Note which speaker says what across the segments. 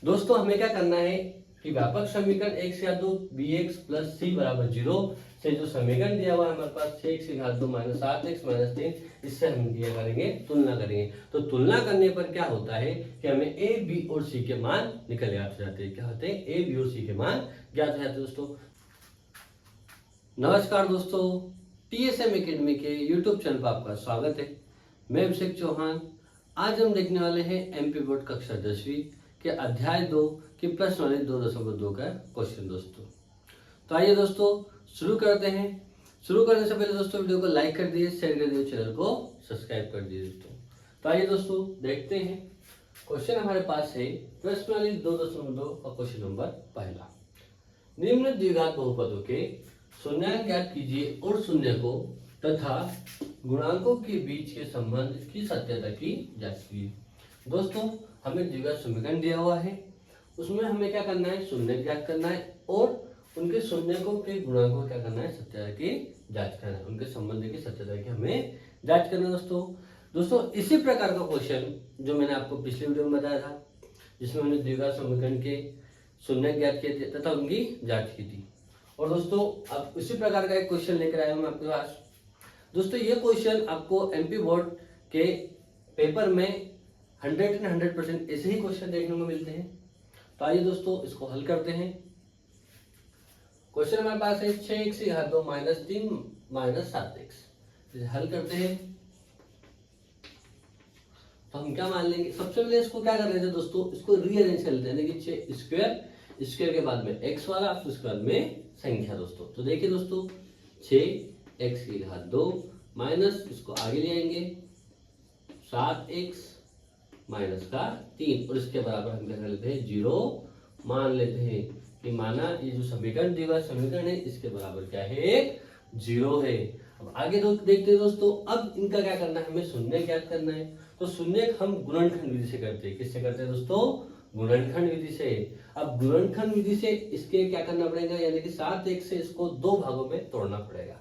Speaker 1: दोस्तों हमें क्या करना है कि व्यापक समीकरण x या दो bx प्लस सी बराबर 0 से जो समीकरण दिया हुआ है हमारे पास 6x की घात 2 माइनस 7x माइनस 3, इससे हम क्या करेंगे, तुलना करेंगे। तो तुलना करने पर क्या होता है कि हमें a, b और c के मान निकल जाते हैं। क्या होते हैं? a, b और c के मान ज्ञात हो जाते हैं। दोस्तों नमस्कार दोस्तों, TSM एकेडमी के यूट्यूब चैनल पर आपका स्वागत है। मैं अभिषेक चौहान। आज हम देखने वाले हैं MP बोर्ड कक्षा 10वीं के अध्याय 2 की प्रश्न वाले 2.2 का क्वेश्चन। दोस्तों तो आइए दोस्तों शुरू करते हैं। शुरू करने से पहले दोस्तों वीडियो को लाइक कर दिए, शेयर कर दिए, चैनल को सब्सक्राइब कर दिए। दोस्तों तो आइए दोस्तों देखते हैं। क्वेश्चन हमारे पास है प्रश्न वाली 2.2 का क्वेश्चन नंबर पहला। निम्न द्विघात बहुपदों के शून्यांक ज्ञात कीजिए और शून्य को तथा गुणांकों के बीच के संबंध की सत्यता की जांच कीजिए। दोस्तों हमें द्विघात समीकरण दिया हुआ है, उसमें हमें क्या करना है, शून्य ज्ञात करना है और उनके शून्यकों के गुणांकों को क्या करना है, सत्यता की जांच करना है। उनके संबंध की सत्यता की हमें जांच करना है। दोस्तों इसी प्रकार का क्वेश्चन जो मैंने आपको पिछले वीडियो में बताया था, जिसमें हमने द्विघात समीकरण के शून्य ज्ञात किए थे तथा उनकी जांच की थी। और दोस्तों अब इसी प्रकार का एक क्वेश्चन लेकर आया हूं आपके पास। दोस्तों ये क्वेश्चन आपको MP बोर्ड के पेपर में 100% ऐसे ही क्वेश्चन देखने को मिलते हैं। तो आइए दोस्तों इसको हल करते हैं। क्वेश्चन हमारे पास है 6x की घात 2 माइनस 3 माइनस 7x। इसे हल करते हैं तो हम क्या मान लेंगे, सबसे पहले इसको क्या कर लेते हैं दोस्तों, इसको रीअरेंज कर लेते हैं। यानी कि 6 स्क्वायर के बाद में x वाला, फिर उसके बाद में संख्या। दोस्तों तो देखिए दोस्तों 6x की घात 2 माइनस, इसको आगे ले आएंगे 7x माइनस का 3 और इसके बराबर हम क्या कर लेते हैं, 0 मान लेते हैं कि माना ये जो समीकरण दिया समीकरण है इसके बराबर क्या है, 0 है। अब आगे देखते हैं दोस्तों। अब इनका क्या करना है, हमें शून्य ज्ञात करना है। तो शून्य हम गुणनखंड विधि से करते हैं। किससे करते हैं दोस्तों? गुणनखंड विधि से। अब गुणनखंड विधि से इसके क्या करना पड़ेगा, यानी कि 7x से इसको 2 भागों में तोड़ना पड़ेगा।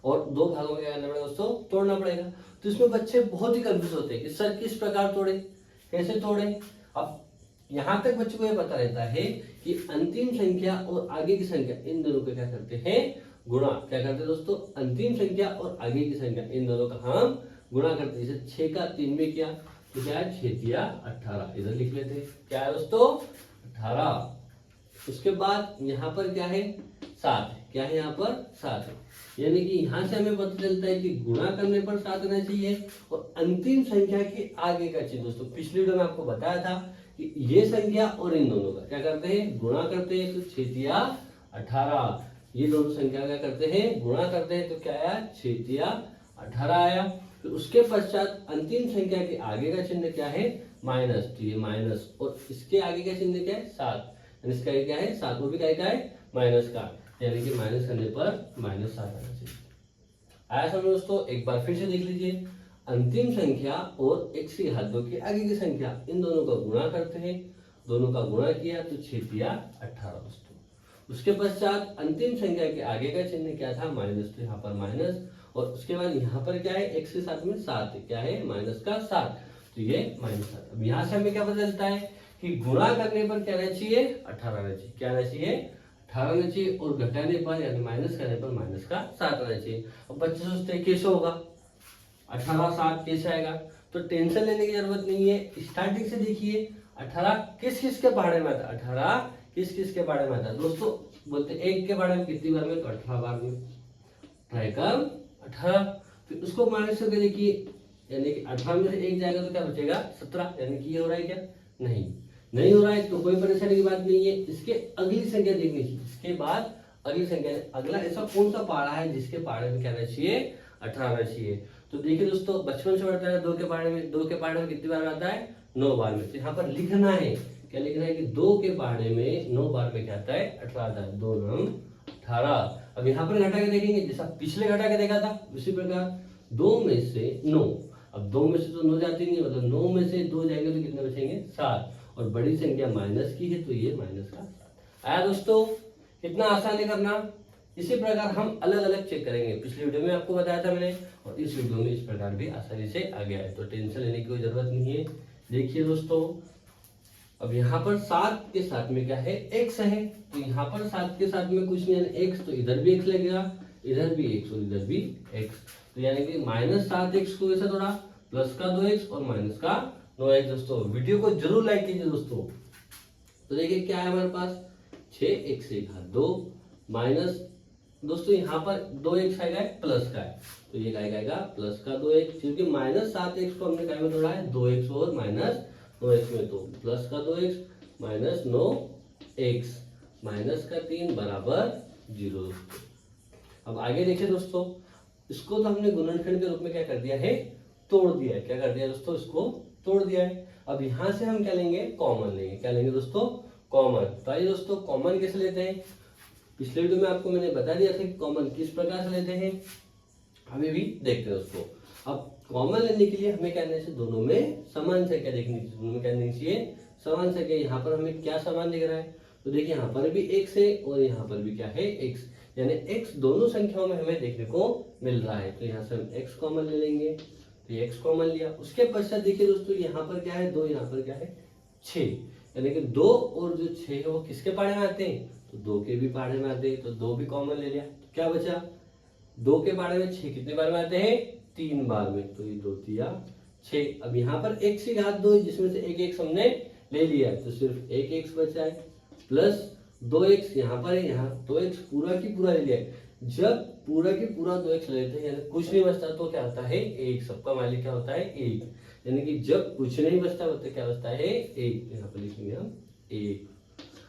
Speaker 1: और 2 भागों में क्या करना पड़ेगा दोस्तों, तोड़ना पड़ेगा। तो इसमें बच्चे बहुत ही कंफ्यूज होते हैं कि सर किस प्रकार तोड़े, कैसे तोड़े। अब यहाँ तक बच्चों को यह पता रहता है कि अंतिम संख्या और आगे की संख्या इन दोनों को क्या करते हैं, गुणा। क्या करते हैं दोस्तों, अंतिम संख्या और आगे की संख्या इन दोनों का हम गुणा करते हैं। जैसे 6 का 3 में किया तो क्या है, 6 या 18। इधर लिख लेते हैं क्या है दोस्तों, 18। उसके बाद यहाँ पर क्या है, 7 है। क्या है यहाँ पर, 7 है। यानी कि यहाँ से हमें पता चलता है कि गुणा करने पर 7 आना चाहिए और अंतिम संख्या के आगे का चिन्ह। दोस्तों पिछली वीडियो में आपको बताया था कि ये संख्या और इन दोनों का क्या करते हैं, गुणा करते हैं। तो 6 या 18, ये दोनों संख्या क्या करते हैं, गुणा करते हैं। तो क्या आया, 6 या 18 आया। फिर उसके पश्चात अंतिम संख्या के आगे का चिन्ह क्या है, माइनस। तो ये माइनस और इसके आगे का चिन्ह क्या है, 7। इसका क्या है, 7, वो भी क्या है, माइनस का। यानी कि माइनस करने पर -7 आना चाहिए। आया समझ दोस्तों? एक बार फिर से देख लीजिए। अंतिम संख्या और x की घात 2 की आगे की संख्या, इन दोनों का गुणा करते हैं। दोनों का गुणा किया तो 6 या 18 दोस्तों। उसके पश्चात अंतिम संख्या के आगे का चिन्ह क्या था, माइनस। तो यहाँ पर माइनस और उसके बाद यहाँ पर क्या है, x के साथ में 7 है। क्या है, माइनस का 7। तो ये -7। अब यहाँ से हमें क्या पता चलता है कि गुणा करने पर क्या रहना चाहिए, 18 आना चाहिए। क्या आना चाहिए, 18 आना चाहिए। और घटाने पर यानी माइनस करने पर माइनस का 7 आना चाहिए। अब बच्चे सोचते हैं कैसे होगा, 18 7 कैसे आएगा। तो टेंशन लेने की जरूरत नहीं है। स्टार्टिंग से देखिए 18 किस किस के बारे में आता, 18 किस किस के बारे में आता है दोस्तों। बोलते एक के बारे में कितनी बार में, तो 18 बार में। ट्राई कर 18। फिर उसको माइनस करके देखिए, यानी कि 18 में से 1 जाएगा तो क्या बचेगा, 17। यानी कि ये हो रहा है क्या, नहीं हो रहा है तो कोई परेशानी की बात नहीं है। इसके अगली संख्या देखनी चाहिए। इसके बाद अगली संख्या, अगला ऐसा कौन सा पारा है जिसके पारे में क्या रहना चाहिए, 18 आना चाहिए। तो देखिए दोस्तों बचपन से बढ़ता है 2 के पारे में कितनी बार आता है, 9 बार में। तो यहाँ पर लिखना है, क्या लिखना है कि 2 के पारे में 9 बार में क्या आता है, 18 आता है। 2 9 18। अब यहाँ पर घटा के देखेंगे, जैसा पिछले घटा के देखा था उसी प्रकार 2 में से 9। अब 2 में से तो 9 जाती नहीं, मतलब 9 में से 2 जाएंगे तो कितने बचेंगे, 7। और बड़ी संख्या माइनस की है तो ये माइनस का 7 आया। दोस्तों कितना आसान है करना। इसी प्रकार हम अलग अलग चेक करेंगे। पिछली वीडियो में आपको बताया था मैंने, और इस वीडियो में इस प्रकार भी आसानी से आ गया है। तो टेंशन लेने की कोई जरूरत नहीं है। देखिए दोस्तों अब यहाँ पर 7 के साथ में क्या है, x है, तो यहाँ पर 7 के साथ में कुछ नहीं है x, तो इधर भी x लगेगा, इधर भी x और इधर भी x, तो यानी कि -7x को ऐसा थोड़ा प्लस का 2x और माइनस का 9x। दोस्तों वीडियो को जरूर लाइक कीजिए दोस्तों। तो देखिए क्या है हमारे पास 6x से घात 2 माइनस, दोस्तों यहाँ पर 2x आएगा प्लस का है, तो ये आएगा प्लस का 2x, क्योंकि -7x को हमने क्या में तोड़ा है 2x और -9x में, तो प्लस का 2x माइनस 9x माइनस का 3 बराबर 0 दोस्तों। अब आगे देखिए दोस्तों, इसको तो हमने गुणनखंड के रूप में क्या कर दिया है, तोड़ दिया है। क्या कर दिया दोस्तों, इसको तोड़ दिया है। अब यहाँ से हम क्या लेंगे, कॉमन लेंगे। क्या लेंगे दोस्तों, कॉमन। तो आइए दोस्तों कॉमन कैसे लेते हैं, पिछले वीडियो में आपको मैंने बता दिया था कि कॉमन किस प्रकार से लेते हैं, अभी भी देखते हैं दोस्तों। अब कॉमन लेने के लिए हमें क्या करना चाहिए, दोनों में समान संख्या देखनी चाहिए, दोनों में क्या देखनी चाहिए, समान संख्या। यहाँ पर हमें क्या समान दिख रहा है, तो देखिए यहाँ पर भी x है और यहाँ पर भी क्या है x, यानी x दोनों संख्याओं में हमें देखने को मिल रहा है। तो यहाँ से हम x कॉमन ले लेंगे, तो ये x कॉमन लिया। उसके पश्चात देखिए दोस्तों, यहाँ पर क्या है 2, यहाँ पर क्या है 6, यानी कि 2 और जो 6 है वो किसके पहाड़े में आते हैं, तो 2 के भी पहाड़े में आते हैं, तो 2 भी कॉमन ले लिया। तो क्या बचा, 2 के पहाड़े में 6 कितने बार में आते हैं, 3 बार में, तो ये 2 दिया 6। अब यहाँ पर x की घात 2 जिसमें से एक x हमने ले लिया, तो सिर्फ एक x बचा है, प्लस 2x यहाँ पर है, यहाँ 2x पूरा की पूरा ले लिया है। जब पूरा की पूरा 2x लेते हैं यानी कुछ नहीं बचता, तो क्या होता है 1, सबका मालिक क्या होता है 1, यानी कि जब कुछ नहीं बचता होता क्या बचता है 1, यहाँ पर लिखेंगे हम 1।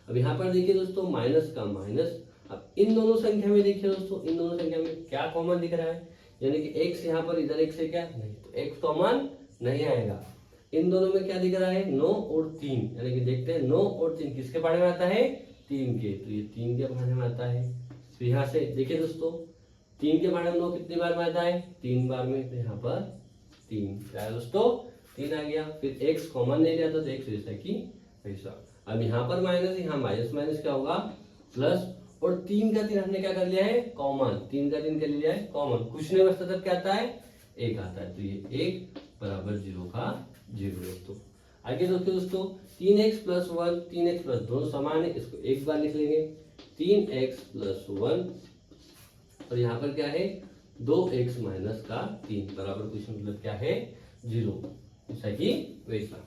Speaker 1: अब यहाँ पर देखिए दोस्तों माइनस का माइनस। अब इन दोनों संख्या में देखिए दोस्तों, इन दोनों संख्या में क्या कॉमन दिख रहा है, यानी कि x यहाँ पर इधर x है क्या नहीं, तो x कॉमन नहीं आएगा। इन दोनों में क्या दिख रहा है 9 और 3, यानी कि देखते हैं 9 और 3 किसके बारे में आता है, 3 के, तो ये 3 के बारे में आता है। तो यहाँ से देखिए दोस्तों 3 के बारे में 9 कितनी बार में आता है, 3 बार में, तो यहाँ पर 3 क्या है दोस्तों 3 आ गया। फिर x कॉमन ले लिया था, तो x जैसा कि ऐसा। अब यहाँ पर माइनस, यहाँ माइनस माइनस क्या होगा प्लस, और 3 का 3 हमने क्या कर लिया है कॉमन, 3 का 3 कर लिया है कॉमन, कुछ नहीं बचता तब क्या आता है 1 आता है, तो ये 1 बराबर 0 का 0 दोस्तों। आगे दोस्तों 3x प्लस 1, 3x प्लस दोनों समान है, इसको एक बार लिख लेंगे 3x प्लस 1, और यहाँ पर क्या है 2x माइनस का 3 बराबर कुछ मतलब क्या है 0, जैसा कि वैसा।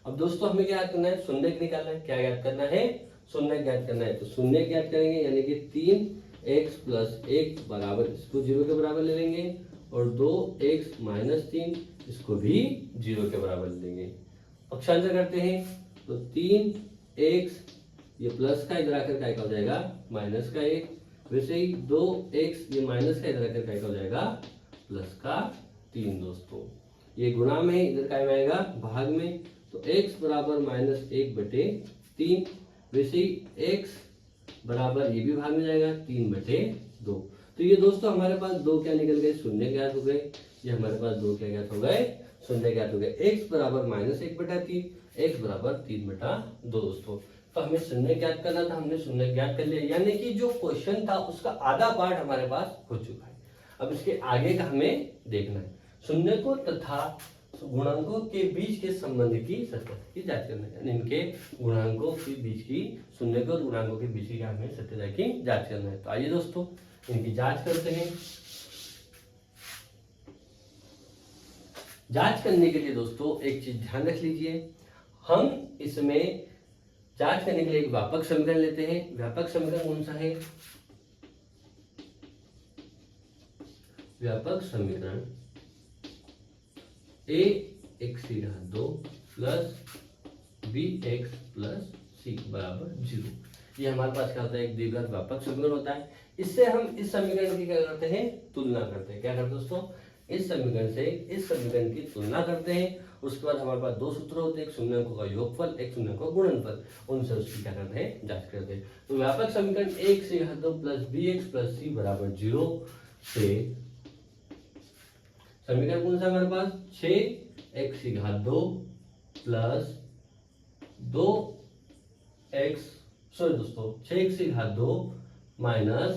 Speaker 1: अब दोस्तों हमें क्या याद करना है, शून्य निकालना है। क्या याद करना है, शून्य ज्ञात करना है, तो शून्य ज्ञात करेंगे, यानी कि 3x प्लस 1 बराबर, इसको 0 के बराबर ले लेंगे, और 2x माइनस 3 इसको भी 0 के बराबर ले लेंगे। पक्षांतर करते हैं, तो 3x ये प्लस का इधर आकर क्या हो जाएगा माइनस का 1, वैसे ही 2x ये माइनस का इधर आकर क्या हो जाएगा प्लस का 3 दोस्तों। ये गुणा में इधर क्या आएगा भाग में, तो x बराबर -1/3, वैसे ही x बराबर ये भी भाग में जाएगा 3/2। तो ये दोस्तों हमारे पास 2 क्या निकल गए, शून्य ज्ञात हो गए। ये हमारे पास 2 क्या ज्ञात हो गए, शून्य ज्ञात हो गए। x बराबर -1/3, x बराबर 3/2 दोस्तों। तो हमें शून्य ज्ञात करना था, हमने शून्य ज्ञात कर लिया, यानी कि जो क्वेश्चन था उसका आधा पार्ट हमारे पास हो चुका है। अब इसके आगे का हमें देखना है, शून्य को तथा गुणांकों के बीच के संबंध की सत्यता की जांच करना है, यानी इनके गुणांकों के बीच की, शून्य के और गुणांकों के बीच की हमें सत्यता की जांच करना है। तो आइए दोस्तों इनकी जांच करते हैं। जांच करने के लिए दोस्तों एक चीज ध्यान रख लीजिए, हम इसमें जांच करने के लिए एक व्यापक समीकरण लेते हैं। व्यापक समीकरण कौन सा है, व्यापक समीकरण ax/2 plus bx plus c बराबर 0। ये हमारे पास क्या होता है, एक द्विघात व्यापक समीकरण होता है। इससे हम इस समीकरण की क्या करते हैं, तुलना करते हैं। क्या करते हैं दोस्तों, इस समीकरण से इस समीकरण की तुलना करते हैं। उसके बाद हमारे पास 2 सूत्र होते हैं, एक शून्यकों का योगफल, एक शून्यकों का गुणनफल, उनसे उसकी क्या करते हैं जांच करते हैं। तो व्यापक समीकरण ax/2 plus bx plus c बराबर 0 से समीकरण कौन सा हमारे पास 6x/2 plus 6x/2 minus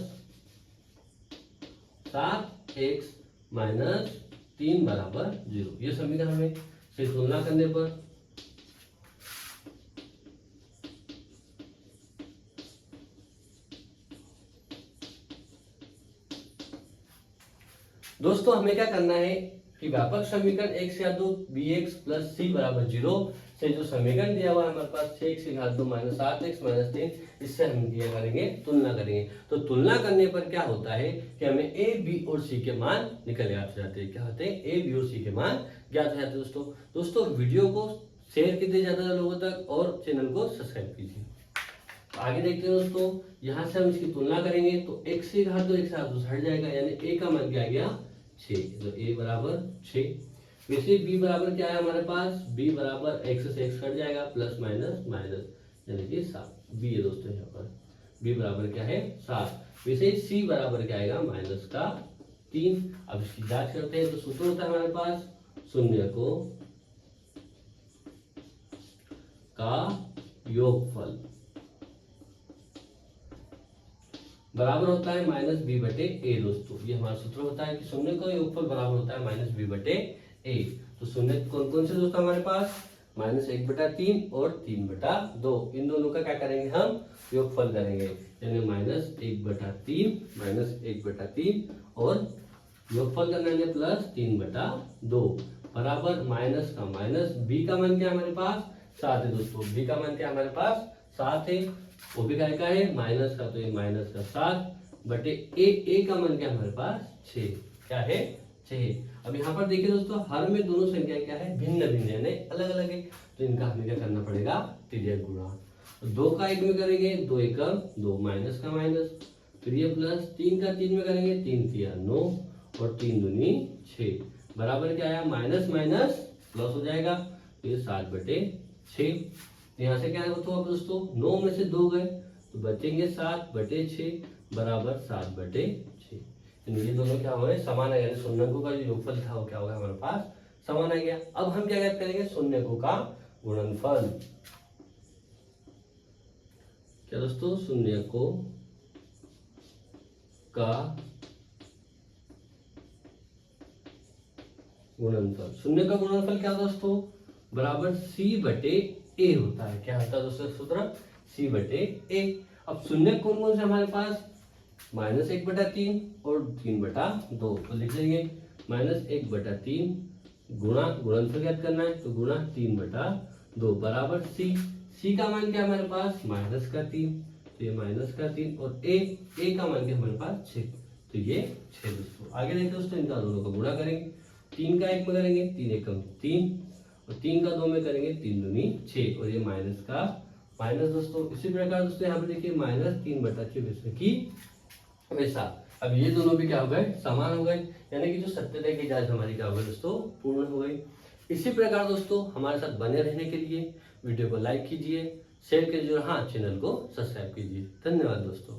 Speaker 1: 7x minus 3 बराबर 0। ये समीकरण हमें से तुलना करने पर दोस्तों हमें क्या करना है कि व्यापक समीकरण x या दो bx प्लस c बराबर 0 से जो समीकरण दिया हुआ है हमारे पास 6x की घात 2 माइनस 7x माइनस 3, इससे हम क्या करेंगे, तुलना करेंगे। तो तुलना करने पर क्या होता है कि हमें a, b और c के मान निकल ज्ञात हो जाते हैं। क्या होते हैं, a, b और c के मान ज्ञात हो जाते हैं। दोस्तों वीडियो को शेयर कीजिए ज्यादा लोगों तक और चैनल को सब्सक्राइब कीजिए। आगे देखते हैं दोस्तों, यहाँ से हम इसकी तुलना करेंगे तो x की घात 2 एक साथ हट जाएगा, यानी a का मान क्या आ गया 6, तो a बराबर 6। वैसे b बराबर क्या है हमारे पास, b बराबर x से x कट जाएगा, प्लस माइनस माइनस यानी कि 7, b है दोस्तों यहाँ पर b बराबर क्या है 7। वैसे c बराबर क्या आएगा माइनस का 3। अब इसकी जांच करते हैं तो सूत्र होता है हमारे पास शून्य को का योगफल बराबर होता है माइनस बी बटे ए। दोस्तों ये हमारा सूत्र होता है कि शून्य का योगफल बराबर होता है माइनस बी बटे ए। तो शून्य कौन कौन से दोस्तों हमारे पास, माइनस 1/3 और 3/2। इन दोनों का क्या करेंगे, हम योगफल करेंगे, यानी माइनस 1/3 माइनस 1/3 और योगफल करना है प्लस 3/2 बराबर माइनस का माइनस। बी का मान क्या हमारे पास 7 है दोस्तों, बी का मान क्या हमारे पास 7 है, वो भी काय का है माइनस का, तो ये माइनस का 7 बटे ए का मान क्या हमारे पास 6, क्या है 6। अब यहाँ पर देखिए दोस्तों, हर में दोनों संख्या क्या है भिन्न भिन्न यानी अलग अलग है, तो इनका हमें क्या करना पड़ेगा तिर्यक गुणा। तो 2 का 1 में करेंगे 2 एकम 2 माइनस का माइनस, फिर ये प्लस 3 का 3 में करेंगे 3 तिया 9 और 3 दूनी 6 बराबर क्या आया माइनस माइनस प्लस हो जाएगा, तो ये 7/6। यहाँ से क्या होता है दोस्तों, 9 में से 2 गए तो बचेंगे 7/6 बराबर 7/6। ये दोनों क्या हो गए समान आ गया, शून्यकों का जो योगफल था वो क्या होगा हमारे पास समान आ गया। अब हम क्या ज्ञात करेंगे, शून्यकों का गुणनफल। क्या दोस्तों, शून्यकों का गुणनफल। शून्य का गुणनफल क्या दोस्तों, बराबर c बटे a होता है। क्या होता है दोस्तों सूत्र, c बटे a। अब शून्य कौन कौन से हमारे पास, माइनस 1/3 और 3/2। तो लिख लेंगे माइनस 1/3 गुणा गुणनफल ज्ञात करना है तो गुणा 3/2 बराबर c का मान क्या हमारे पास माइनस का 3, तो ये माइनस का 3 और a का मान क्या हमारे पास 6, तो ये 6 दोस्तों। आगे देखिए दोस्तों, इनका दोनों का गुणा करेंगे, 3 का 1 में करेंगे 3 एकम 3 और 3 का 2 में करेंगे 3 दूनी 6 और ये माइनस का माइनस दोस्तों। इसी प्रकार दोस्तों यहाँ पे देखिए माइनस 3/6 की वैसा। अब ये दोनों भी क्या हो गए समान हो गए, यानी कि जो सत्यता की जांच हमारी क्या हो गई दोस्तों पूर्ण हो गई। इसी प्रकार दोस्तों हमारे साथ बने रहने के लिए वीडियो को लाइक कीजिए, शेयर कीजिए और हाँ चैनल को सब्सक्राइब कीजिए। धन्यवाद दोस्तों।